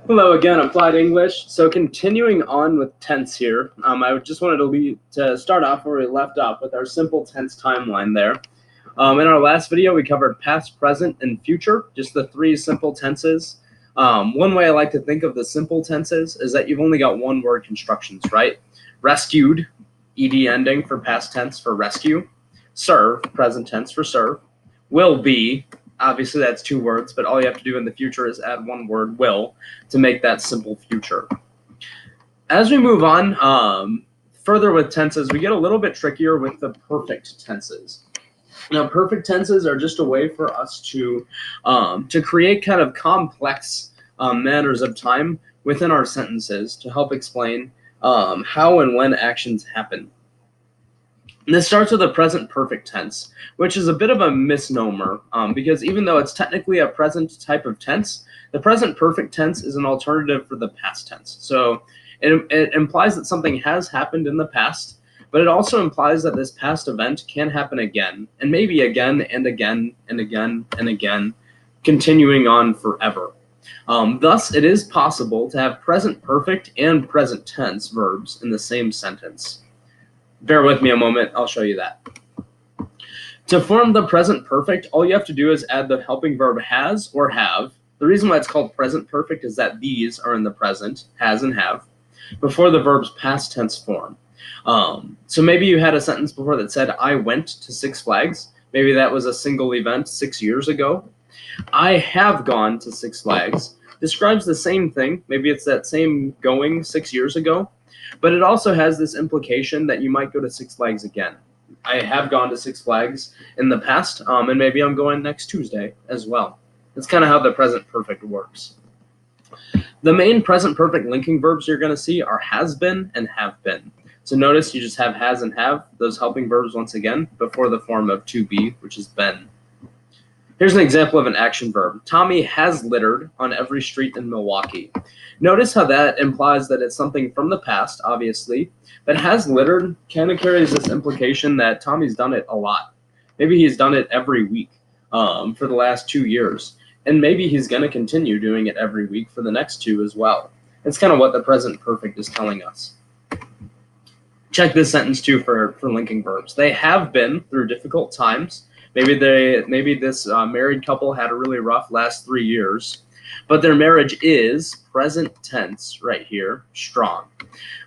Hello again, Applied English. So continuing on with tense here, I just wanted to start off where we left off with our simple tense timeline there. In our last video, we covered past, present, and future, just the three simple tenses. One way I like to think of the simple tenses is that you've only got one word constructions, right? Rescued, ed ending for past tense for rescue. Serve, present tense for serve. Will be, obviously that's two words, but all you have to do in the future is add one word, will, to make that simple future. As we move on further with tenses, we get a little bit trickier with the perfect tenses. Now, perfect tenses are just a way for us to create kind of complex manners of time within our sentences to help explain how and when actions happen. And this starts with the present perfect tense, which is a bit of a misnomer because even though it's technically a present type of tense, the present perfect tense is an alternative for the past tense. So it implies that something has happened in the past, but it also implies that this past event can happen again, and maybe again and again and again and again, continuing on forever. Thus, it is possible to have present perfect and present tense verbs in the same sentence. Bear with me a moment, I'll show you that. To form the present perfect, all you have to do is add the helping verb has or have. The reason why it's called present perfect is that these are in the present, has and have, before the verb's past tense form. So maybe you had a sentence before that said, I went to Six Flags. Maybe that was a single event 6 years ago. I have gone to Six Flags describes the same thing. Maybe it's that same going 6 years ago, but it also has this implication that you might go to Six Flags again. I have gone to Six Flags in the past, and maybe I'm going next Tuesday as well. That's kind of how the present perfect works. The main present perfect linking verbs you're going to see are has been and have been. So notice you just have has and have, those helping verbs once again, before the form of to be, which is been. Here's an example of an action verb. Tommy has littered on every street in Milwaukee. Notice how that implies that it's something from the past, obviously, but has littered kind of carries this implication that Tommy's done it a lot. Maybe he's done it every week for the last 2 years, and maybe he's going to continue doing it every week for the next 2 as well. It's kind of what the present perfect is telling us. Check this sentence too for linking verbs. They have been through difficult times. Maybe this married couple had a really rough last 3 years, but their marriage is present tense right here, strong.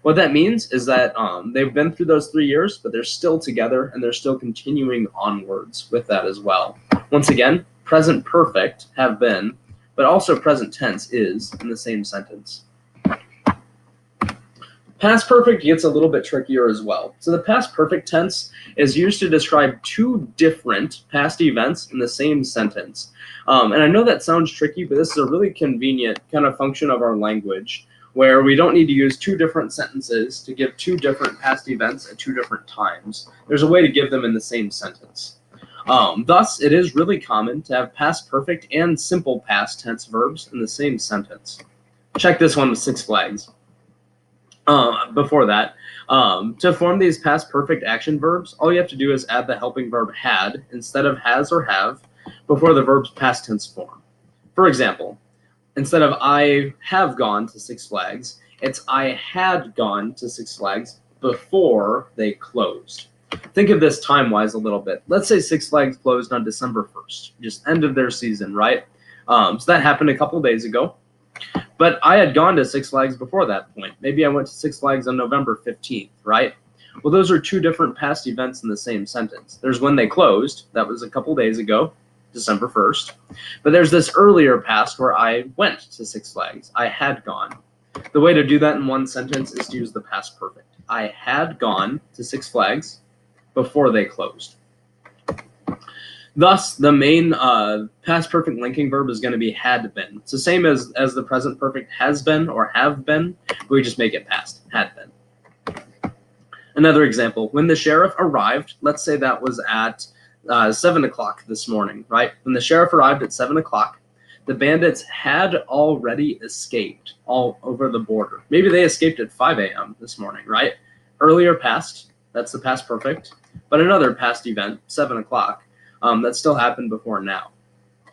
What that means is that they've been through those 3 years, but they're still together and they're still continuing onwards with that as well. Once again, present perfect, have been, but also present tense is in the same sentence. Past perfect gets a little bit trickier as well. So the past perfect tense is used to describe 2 different past events in the same sentence. And I know that sounds tricky, but this is a really convenient kind of function of our language where we don't need to use 2 different sentences to give 2 different past events at 2 different times. There's a way to give them in the same sentence. Thus, it is really common to have past perfect and simple past tense verbs in the same sentence. Check this one with Six Flags. Before that, to form these past perfect action verbs, all you have to do is add the helping verb had instead of has or have before the verb's past tense form. For example, instead of I have gone to Six Flags, it's I had gone to Six Flags before they closed. Think of this time-wise a little bit. Let's say Six Flags closed on December 1st, just end of their season, right? So that happened a couple days ago. But I had gone to Six Flags before that point. Maybe I went to Six Flags on November 15th, right? Well, those are 2 different past events in the same sentence. There's when they closed. That was a couple days ago, December 1st. But there's this earlier past where I went to Six Flags. I had gone. The way to do that in one sentence is to use the past perfect. I had gone to Six Flags before they closed. Thus, the main past perfect linking verb is going to be had been. It's the same as the present perfect has been or have been, but we just make it past, had been. Another example, when the sheriff arrived, let's say that was at 7 o'clock this morning, right? When the sheriff arrived at 7 o'clock, the bandits had already escaped all over the border. Maybe they escaped at 5 a.m. this morning, right? Earlier past, that's the past perfect, but another past event, 7 o'clock, that still happened before now.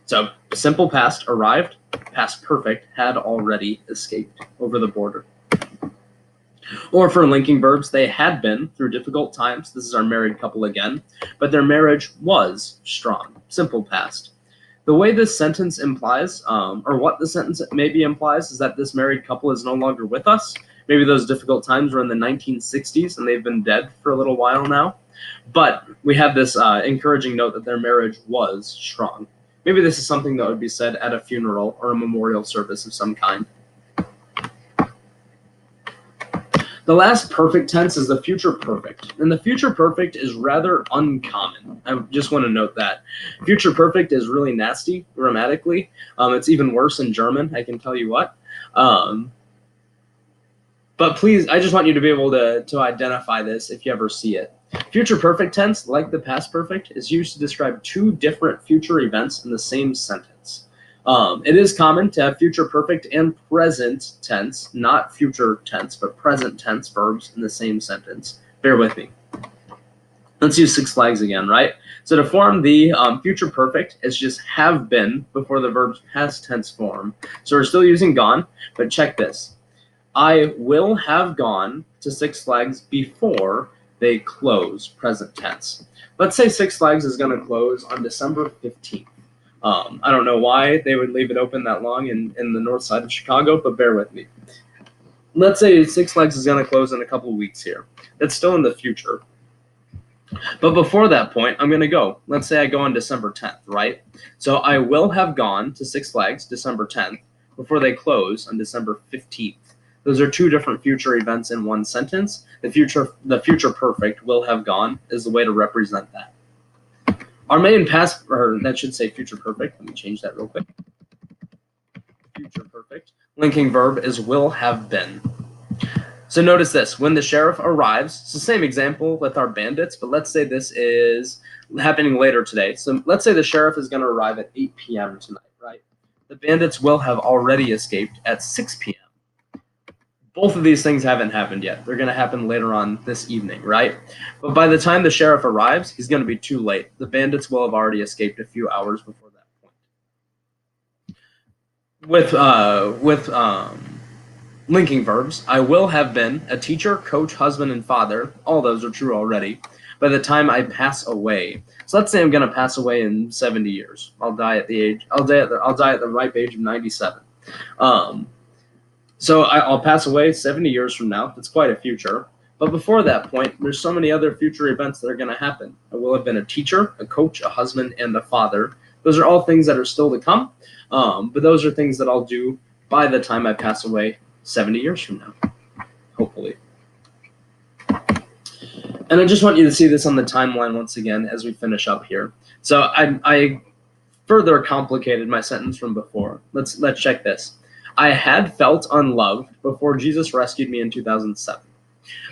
So simple past, arrived, past perfect, had already escaped over the border. Or for linking verbs, they had been through difficult times. This is our married couple again, but their marriage was strong. Simple past. The way this sentence implies, or what the sentence maybe implies, is that this married couple is no longer with us. Maybe those difficult times were in the 1960s and they've been dead for a little while now. But we have this encouraging note that their marriage was strong. Maybe this is something that would be said at a funeral or a memorial service of some kind. The last perfect tense is the future perfect, and the future perfect is rather uncommon. I just want to note that. Future perfect is really nasty grammatically. It's even worse in German, I can tell you what. But please, I just want you to be able to identify this if you ever see it. Future perfect tense, like the past perfect, is used to describe two different future events in the same sentence. It is common to have future perfect and present tense, not future tense, but present tense verbs in the same sentence. Bear with me. Let's use Six Flags again, right? So to form the future perfect, it's just have been before the verb's past tense form. So we're still using gone, but check this. I will have gone to Six Flags before they close, present tense. Let's say Six Flags is going to close on December 15th. I don't know why they would leave it open that long in the north side of Chicago, but bear with me. Let's say Six Flags is going to close in a couple of weeks here. That's still in the future. But before that point, I'm going to go. Let's say I go on December 10th, right? So I will have gone to Six Flags December 10th before they close on December 15th. Those are two different future events in one sentence. The future perfect, will have gone, is the way to represent that. Our main past, or that should say future perfect. Let me change that real quick. Future perfect. Linking verb is will have been. So notice this. When the sheriff arrives, it's the same example with our bandits, but let's say this is happening later today. So let's say the sheriff is going to arrive at 8 p.m. tonight, right? The bandits will have already escaped at 6 p.m. Both of these things haven't happened yet. They're going to happen later on this evening, right? But by the time the sheriff arrives, he's going to be too late. The bandits will have already escaped a few hours before that point. With linking verbs, I will have been a teacher, coach, husband, and father. All those are true already. By the time I pass away, so let's say I'm going to pass away in 70 years. I'll die at the ripe age of 97. So I'll pass away 70 years from now. That's quite a future. But before that point, there's so many other future events that are going to happen. I will have been a teacher, a coach, a husband, and a father. Those are all things that are still to come. But those are things that I'll do by the time I pass away 70 years from now, hopefully. And I just want you to see this on the timeline once again as we finish up here. So I further complicated my sentence from before. Let's check this. I had felt unloved before Jesus rescued me in 2007.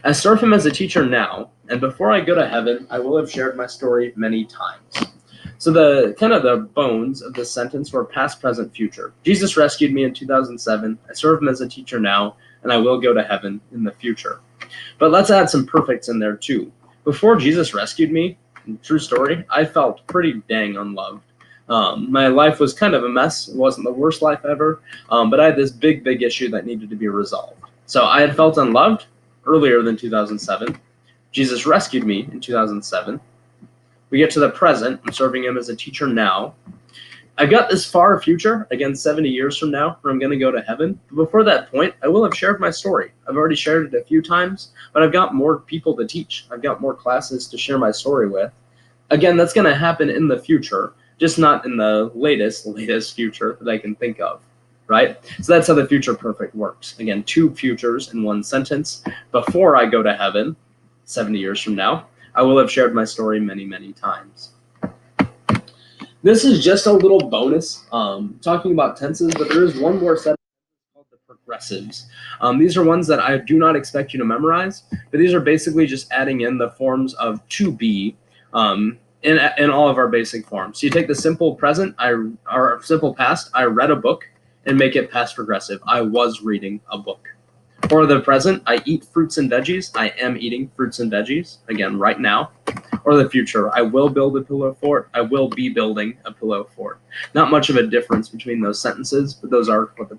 I serve him as a teacher now, and before I go to heaven, I will have shared my story many times. So the bones of this sentence were past, present, future. Jesus rescued me in 2007. I serve him as a teacher now, and I will go to heaven in the future. But let's add some perfects in there too. Before Jesus rescued me, true story, I felt pretty dang unloved. My life was kind of a mess. It wasn't the worst life ever, but I had this big issue that needed to be resolved. So I had felt unloved earlier than 2007. Jesus rescued me in 2007. We get to the present. I'm serving him as a teacher now. I've got this far future, again, 70 years from now, where I'm going to go to heaven. But before that point, I will have shared my story. I've already shared it a few times, but I've got more people to teach. I've got more classes to share my story with. Again, that's going to happen in the future, just not in the latest future that I can think of, right? So that's how the future perfect works. Again, two futures in one sentence. Before I go to heaven, 70 years from now, I will have shared my story many times. This is just a little bonus talking about tenses, but there is one more set called the progressives. These are ones that I do not expect you to memorize, but these are basically just adding in the forms of to be in all of our basic forms. So you take the simple present, or simple past, I read a book, and make it past progressive. I was reading a book. For the present, I eat fruits and veggies. I am eating fruits and veggies, again, right now. or the future. I will build a pillow fort. I will be building a pillow fort. Not much of a difference between those sentences, but those are what the